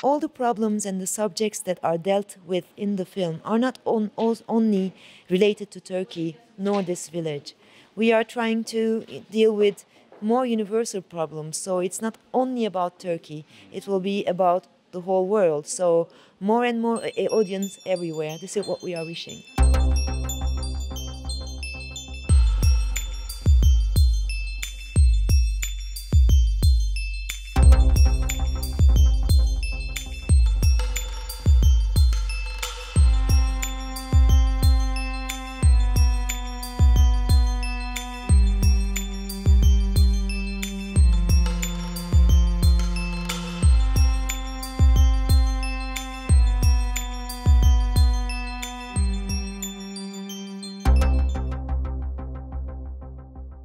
all the problems and the subjects that are dealt with in the film are not only related to Turkey nor this village. We are trying to deal with more universal problems, so it's not only about Turkey, it will be about the whole world. So more and more audience everywhere. This is what we are wishing.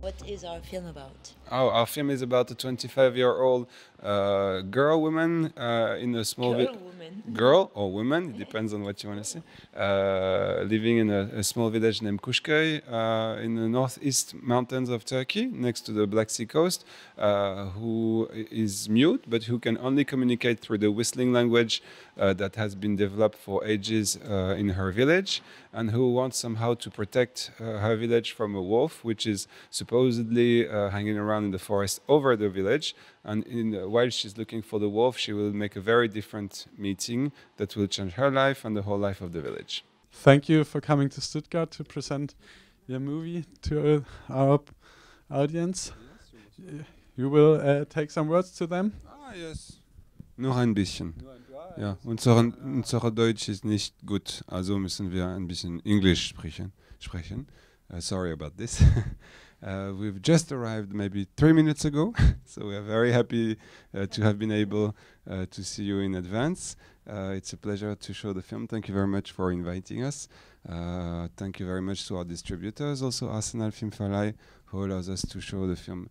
What is our film about? Oh, our film is about a 25-year-old woman in a small girl or woman, it depends on what you want to say, living in a small village named Kuşköy in the northeast mountains of Turkey, next to the Black Sea coast, who is mute, but who can only communicate through the whistling language that has been developed for ages in her village, and who wants somehow to protect her village from a wolf, which is supposedly hanging around in the forest over the village. And while she's looking for the wolf, she will make a very different meeting that will change her life and the whole life of the village. Thank you for coming to Stuttgart to present your movie to our audience. You will take some words to them? Ah, yes. Nur ein bisschen. Ja, unser Deutsch ist nicht gut, also müssen wir ein bisschen Englisch sprechen. Sorry about this. We've just arrived maybe 3 minutes ago, so we are very happy to have been able to see you in advance. It's a pleasure to show the film. Thank you very much for inviting us. Thank you very much to our distributors, also Arsenal Filmverleih, who allows us to show the film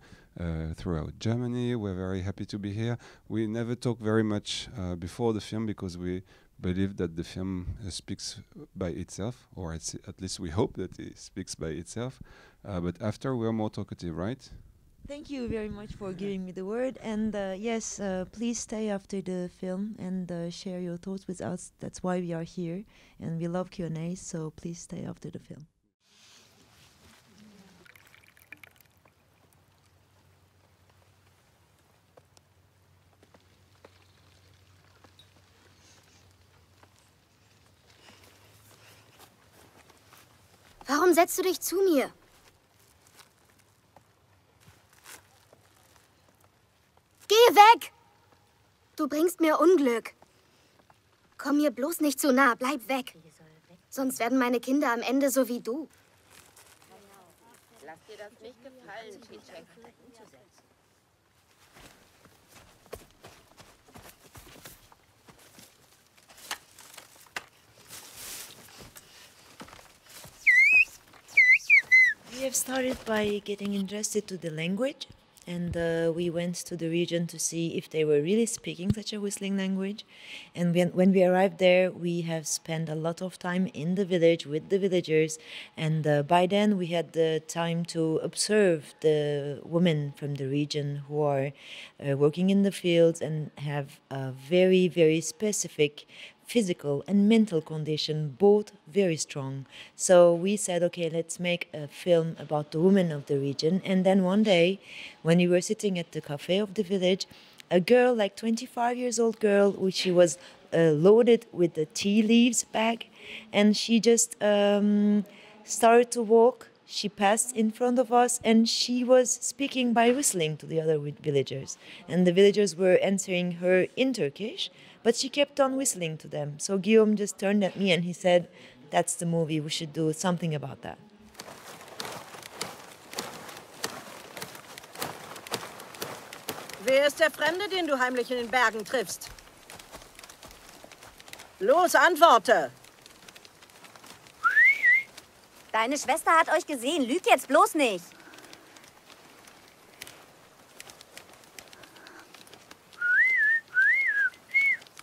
throughout Germany. We're very happy to be here. We never talk very much before the film because we believe that the film speaks by itself, or at least we hope that it speaks by itself. But after, we're more talkative, right? Thank you very much for giving me the word. And yes, please stay after the film and share your thoughts with us. That's why we are here. And we love Q&As, so please stay after the film. Warum setzt du dich zu mir? Geh weg! Du bringst mir Unglück. Komm mir bloß nicht zu nah, bleib weg. Sonst werden meine Kinder am Ende so wie du. Lass dir das nicht gefallen, Tischek. We have started by getting interested to the language, and we went to the region to see if they were really speaking such a whistling language. And when we arrived there, we have spent a lot of time in the village with the villagers, and by then we had the time to observe the women from the region who are working in the fields and have a very, very specific physical and mental condition, both very strong. So we said, okay, let's make a film about the women of the region. And then one day, when we were sitting at the cafe of the village, a girl, like 25 years old girl, she was loaded with the tea leaves bag, and she just started to walk. She passed in front of us, and she was speaking by whistling to the other villagers. And the villagers were answering her in Turkish, but she kept on whistling to them. So Guillaume just turned at me and he said, that's the movie, we should do something about that. Wer ist der Fremde, den du heimlich in den Bergen triffst? Los, antworte! Deine Schwester hat euch gesehen. Lüg jetzt bloß nicht.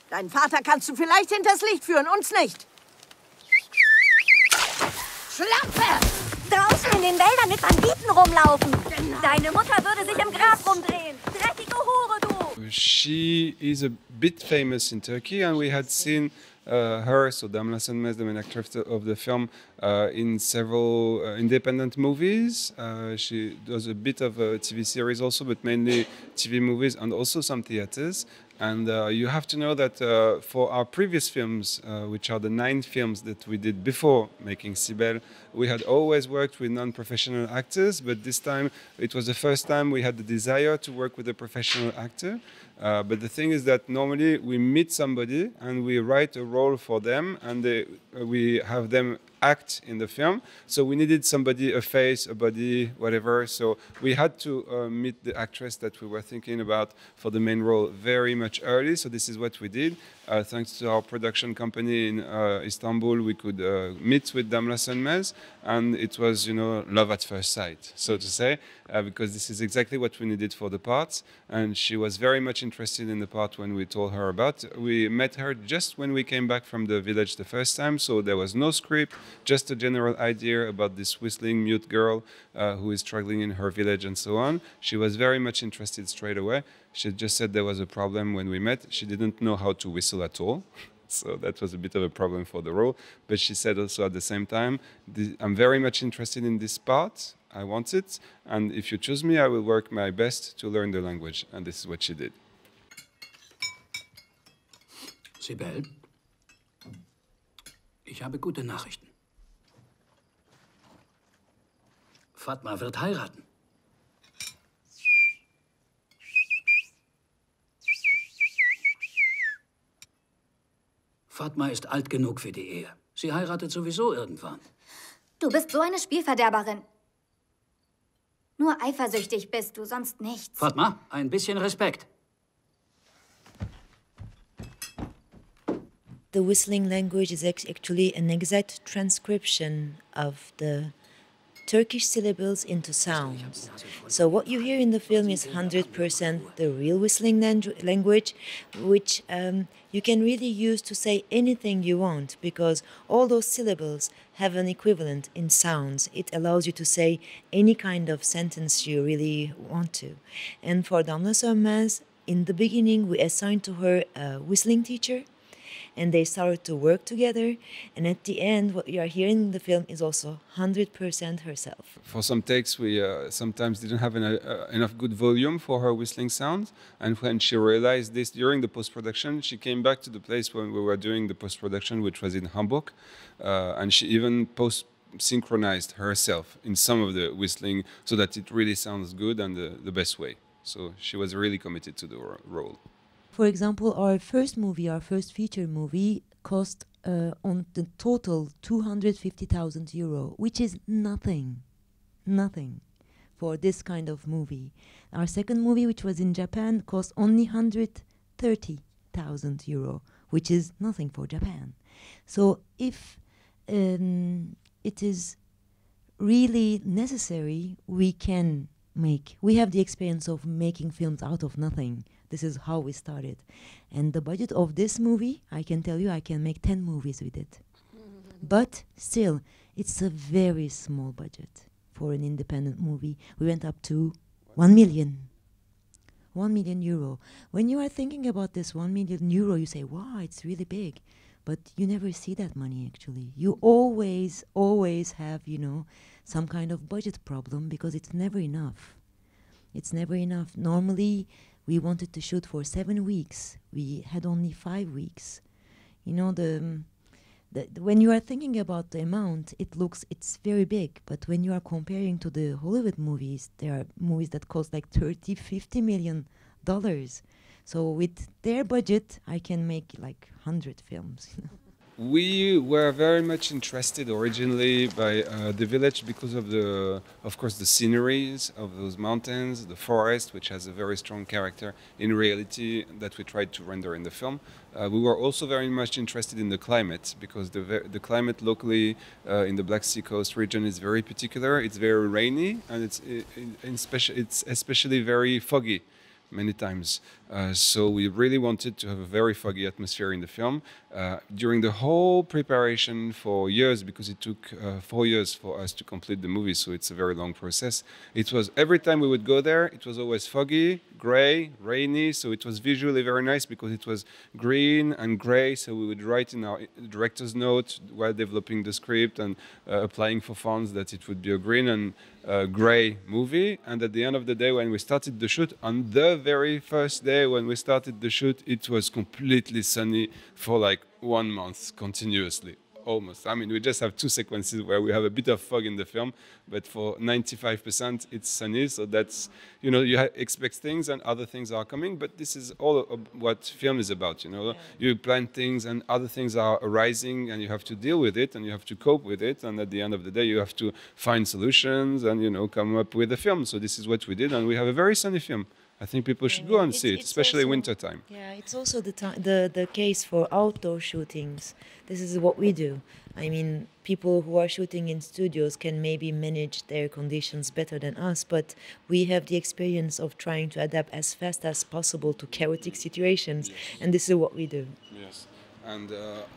Deinen Vater kannst du vielleicht hinters Licht führen, uns nicht. Schlampe! Draußen in den Wäldern mit Banditen rumlaufen. Genau. Deine Mutter würde sich im Grab rumdrehen. Dreckige Hure, du! She is a bit famous in Turkey, and we had seen her, so Damla Sönmez, the main actress of the film, in several independent movies. She does a bit of a TV series also, but mainly TV movies and also some theaters. And you have to know that for our previous films, which are the 9 films that we did before making Sibel, we had always worked with non-professional actors, but this time it was the first time we had the desire to work with a professional actor. But the thing is that normally we meet somebody and we write a role for them, and we have them act in the film. So we needed somebody, a face, a body, whatever. So we had to meet the actress that we were thinking about for the main role very much early. So this is what we did. Thanks to our production company in Istanbul, we could meet with Damla Sönmez, and it was, love at first sight, so to say, because this is exactly what we needed for the part. And she was very much interested in the part when we told her about. We met her just when we came back from the village the first time, so there was no script, just a general idea about this whistling mute girl who is struggling in her village and so on. She was very much interested straight away. She just said there was a problem when we met. She didn't know how to whistle at all. So that was a bit of a problem for the role. But she said also at the same time, I'm very much interested in this part. I want it. And if you choose me, I will work my best to learn the language. And this is what she did. Sibel, ich habe gute Nachrichten. Fatma wird heiraten. Fatma ist alt genug für die Ehe. Sie heiratet sowieso irgendwann. Du bist so eine Spielverderberin. Nur eifersüchtig bist du, sonst nichts. Fatma, ein bisschen Respekt. The whistling language is actually an exact transcription of the Turkish syllables into sounds. So what you hear in the film is 100% the real whistling language, which you can really use to say anything you want, because all those syllables have an equivalent in sounds. It allows you to say any kind of sentence you really want to. And for Damla Sönmez, in the beginning, we assigned to her a whistling teacher, and they started to work together. And at the end, what you are hearing in the film is also 100% herself. For some takes, we sometimes didn't have enough good volume for her whistling sound. And when she realized this during the post-production, she came back to the place when we were doing the post-production, which was in Hamburg. And she even synchronized herself in some of the whistling so that it really sounds good and the best way. So she was really committed to the role. For example, our first feature movie, cost on the total 250,000 euro, which is nothing for this kind of movie. Our second movie, which was in Japan, cost only 130,000 euro, which is nothing for Japan. So if it is really necessary, we have the experience of making films out of nothing. This is how we started. And the budget of this movie, I can tell you, I can make 10 movies with it. But still, it's a very small budget for an independent movie. We went up to 1 million. 1 million euro. When you are thinking about this 1 million euro, you say, wow, it's really big. But you never see that money, actually. You always have, some kind of budget problem, because it's never enough. It's never enough. Normally, we wanted to shoot for 7 weeks. We had only 5 weeks. When you are thinking about the amount, it's very big. But when you are comparing to the Hollywood movies, there are movies that cost like $30-50 million. So with their budget, I can make like 100 films. We were very much interested originally by the village because of course, the sceneries of those mountains, the forest, which has a very strong character in reality that we tried to render in the film. We were also very much interested in the climate, because the climate locally in the Black Sea coast region is very particular. It's very rainy, and it's especially very foggy. many times. So we really wanted to have a very foggy atmosphere in the film. During the whole preparation for years, because it took 4 years for us to complete the movie, so it's a very long process. It was every time we would go there, it was always foggy, gray, rainy, so it was visually very nice because it was green and gray, so we would write in our director's note while developing the script and applying for funds that it would be a green and gray movie. And at the end of the day, when we started the shoot, on the very first day when we started the shoot, it was completely sunny for like 1 month continuously. Almost. I mean, we just have 2 sequences where we have a bit of fog in the film, but for 95% it's sunny. So that's, you know, you expect things and other things are coming, but this is all what film is about, you know. Yeah. You plan things and other things are arising and you have to deal with it and you have to cope with it. And at the end of the day, you have to find solutions and, you know, come up with a film. So this is what we did, and we have a very sunny film. I think people should go and see it, especially winter time. Yeah, it's also the case for outdoor shootings. This is what we do. I mean, people who are shooting in studios can maybe manage their conditions better than us, but we have the experience of trying to adapt as fast as possible to chaotic situations, and this is what we do. Yes, and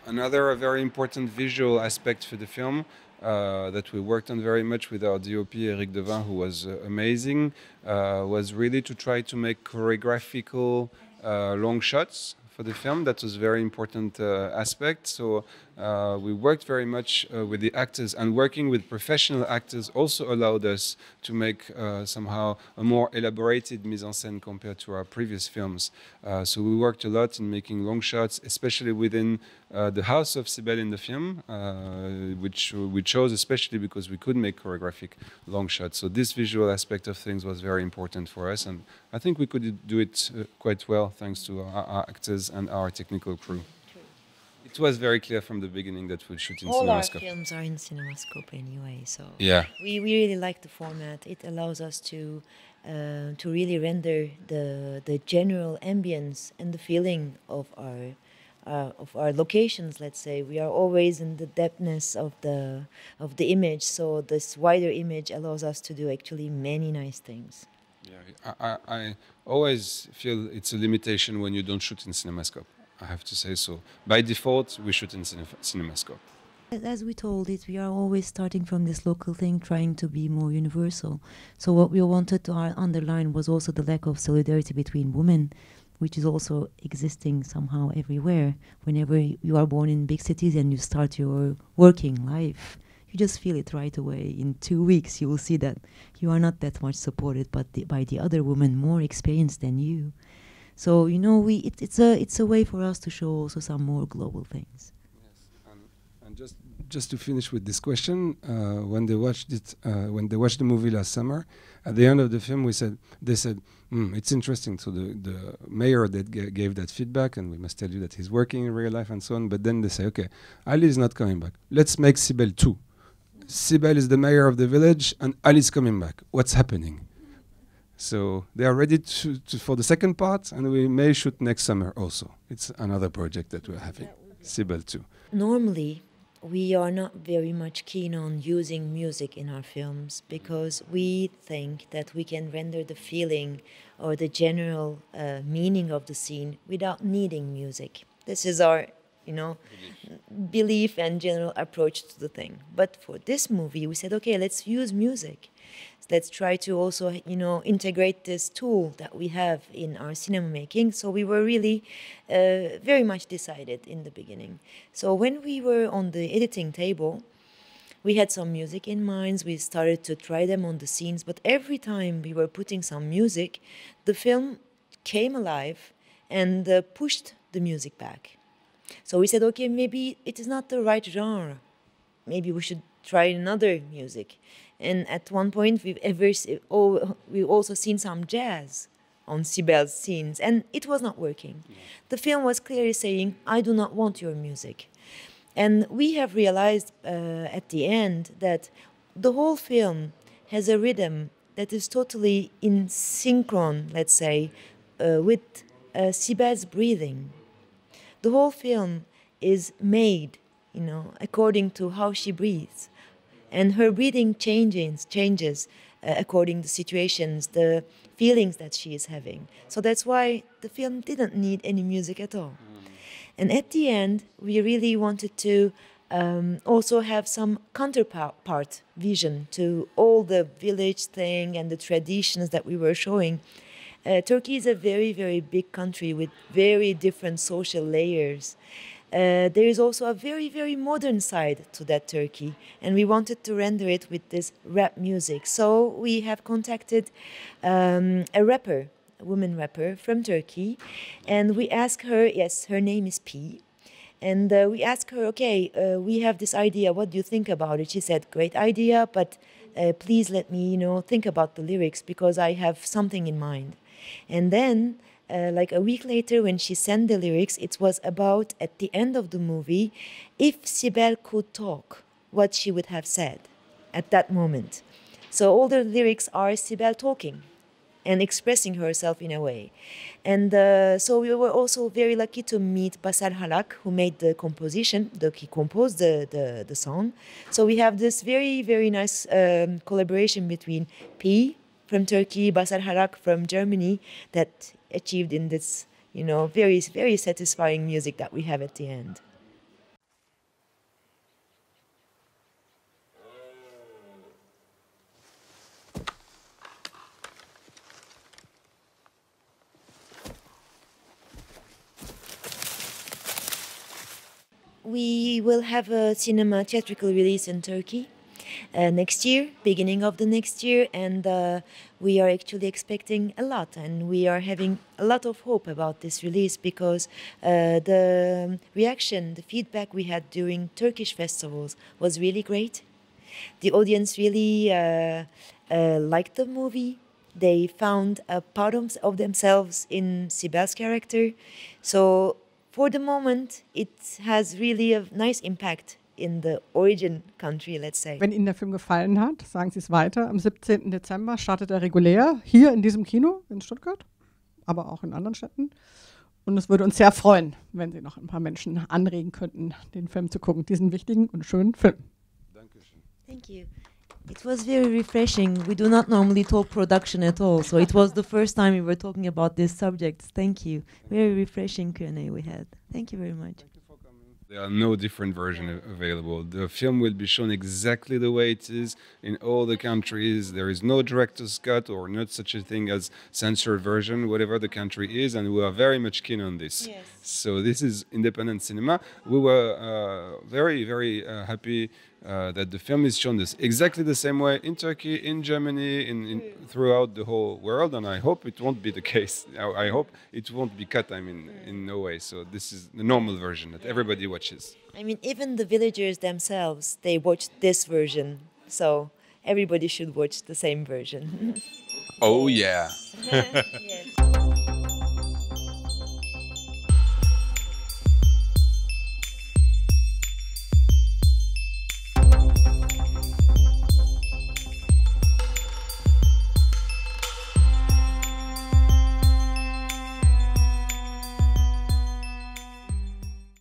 another very important visual aspect for the film that we worked on very much with our DOP, Eric Devin, who was amazing, was really to try to make choreographical long shots for the film. That was a very important aspect. So we worked very much with the actors, and working with professional actors also allowed us to make somehow a more elaborated mise-en-scène compared to our previous films. So we worked a lot in making long shots, especially within the house of Sibel in the film, which we chose especially because we could make choreographic long shots. So this visual aspect of things was very important for us, and I think we could do it quite well thanks to our actors and our technical crew. It was very clear from the beginning that we'd shoot in All CinemaScope. our films are in CinemaScope anyway, so yeah, we really like the format. It allows us to really render the general ambience and the feeling of our locations. Let's say we are always in the depthness of the image, so this wider image allows us to do actually many nice things. Yeah, I always feel it's a limitation when you don't shoot in CinemaScope. I have to say so. By default, we shoot in CinemaScope. As we told it, we are always starting from this local thing, trying to be more universal. So what we wanted to underline was also the lack of solidarity between women, which is also existing somehow everywhere. Whenever you are born in big cities and you start your working life, you just feel it right away. In 2 weeks, you will see that you are not that much supported by the other women more experienced than you. So, you know, it's a way for us to show also some more global things. Yes, and just to finish with this question, when they watched the movie last summer, at the end of the film, they said, it's interesting. So the mayor that gave that feedback, and we must tell you that he's working in real life and so on. But then they say, okay, Ali is not coming back. Let's make Sibel 2. Sibel is the mayor of the village, and Ali is coming back. What's happening? So they are ready for the second part, and we may shoot next summer also. It's another project that we're having, Sibel 2. Normally, we are not very much keen on using music in our films because we think that we can render the feeling or the general meaning of the scene without needing music. This is our, belief and general approach to the thing. But for this movie, we said, okay, let's use music. Let's try to also, integrate this tool that we have in our cinema making. So we were really very much decided in the beginning. So when we were on the editing table, we had some music in mind. We started to try them on the scenes. But every time we were putting some music, the film came alive and pushed the music back. So we said, okay, maybe it is not the right genre. Maybe we should try another music. And at one point, we've also seen some jazz on Sibel's scenes, and it was not working. Yeah. The film was clearly saying, I do not want your music. And we have realized at the end that the whole film has a rhythm that is totally in synchron, let's say, with Sibel's breathing. The whole film is made, according to how she breathes. And her breathing changes according to situations, the feelings that she is having. So that's why the film didn't need any music at all. And at the end, we really wanted to also have some counterpart vision to all the village thing and the traditions that we were showing. Turkey is a very, very big country with very different social layers. There is also a very, very modern side to that Turkey, and we wanted to render it with this rap music. So we have contacted a rapper, a woman rapper from Turkey, and we asked her, yes, her name is P, and we asked her, okay, we have this idea, what do you think about it? She said, great idea, but please let me, think about the lyrics because I have something in mind. And then like a week later, when she sent the lyrics, it was about, at the end of the movie, if Sibel could talk, what she would have said at that moment. So all the lyrics are Sibel talking and expressing herself in a way. And so we were also very lucky to meet Basar Halak, who made the composition, he composed the song. So we have this very, very nice collaboration between P from Turkey, Basar Halak from Germany, that achieved in this, very, very satisfying music that we have at the end. We will have a cinema theatrical release in Turkey next year, beginning of the next year, and we are actually expecting a lot, and we are having a lot of hope about this release because the reaction, the feedback we had during Turkish festivals was really great. The audience really liked the movie. They found a part of themselves in Sibel's character. So for the moment, it has really a nice impact in the origin country, let's say. Wenn Ihnen der Film gefallen hat, sagen Sie es weiter. Am 17. Dezember startet er regulär hier in diesem Kino in Stuttgart, aber auch in anderen Städten. Und es würde uns sehr freuen, wenn Sie noch ein paar Menschen anregen könnten, den Film zu gucken, diesen wichtigen und schönen Film. Dankeschön. Thank you. It was very refreshing. We do not normally talk production at all, so it was the first time we were talking about these subjects. Thank you. Very refreshing Q&A we had. Thank you very much. There are no different versions available. The film will be shown exactly the way it is in all the countries. There is no director's cut or not such a thing as censored version, whatever the country is, and we are very much keen on this. Yes. So this is independent cinema. We were very, very happy that the film is shown this exactly the same way in Turkey, in Germany, in throughout the whole world, and I hope it won't be the case. I hope it won't be cut, in no way. So this is the normal version that everybody watches. I mean, even the villagers themselves, they watched this version, so everybody should watch the same version. Oh yeah. Yeah.